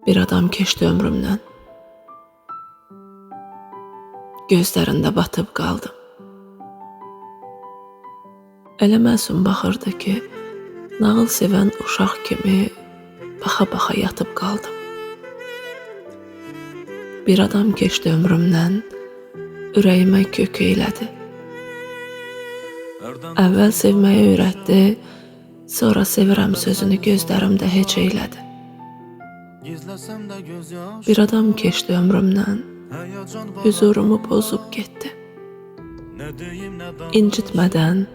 Bir adam keçdi ömrümdən, gözlərində batıb qaldım. Elə məsum baxırdı ki, nağıl sevən uşaq kimi baxa-baxa yatıb qaldım. Bir adam keçdi ömrümdən, ürəyimə kök eylədi. Əvvəl sevməyi öyrətdi, sonra sevirəm sözünü gözlərimdə heç eylədi. Bir adam keçdi ömrümdən, hüzurumu pozub getdi. İncitmədən,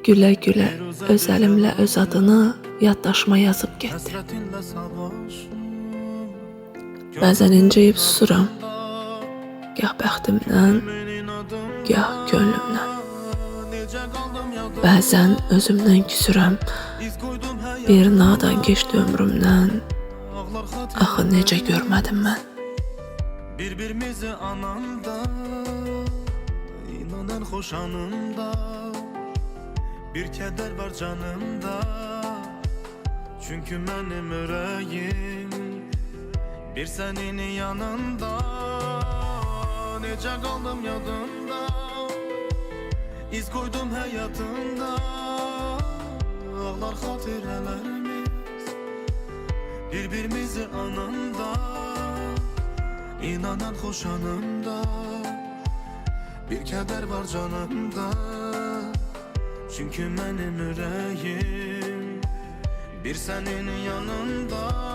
gülə-gülə öz əlimlə öz adını yaddaşıma yazıb getdi. Bəzən incəyib susuram, gah bəxtimdən, gah könlümdən. Bəzən özümdən küsürəm, bir nadan keçdi ömrümdən, axı necə görmədim mən. Bir-birimizi ananda, inanan xoş anımda, bir kədər var canımda. Çünkü mənim ürəyim bir sənin yanında. Necə qaldım yadımda, iz koydum həyatında. Ağlar xatirələrimiz bir-birimizi ananda, inanan xoş anımda, bir kədər var canımda. Çünkü mənim ürəyim bir sənin yanında.